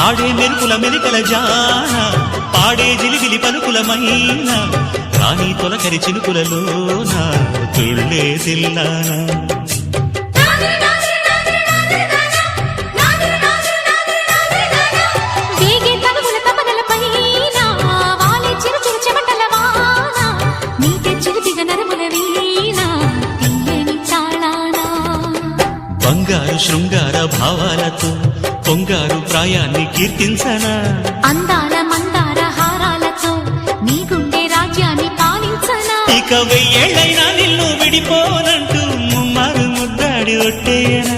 ఆడే మెరుపుల మెలికల జాన పాడే జిలిగిలి పలుకులమైన రాణి తొలకరి చినుకులలోన తుళ్ళే తిల్లానా బంగారు శృంగార భావాలతో పొంగారు ప్రాయాన్ని కీర్తించనా అందాల మందార హారాలతో నీ గుండె రాజ్యాన్ని పాలించనా ఇక వెయ్యేళ్ళైనా నిన్ను విడిపోనంటూ ముమ్మారు ముద్దాడి ఒట్టేయనా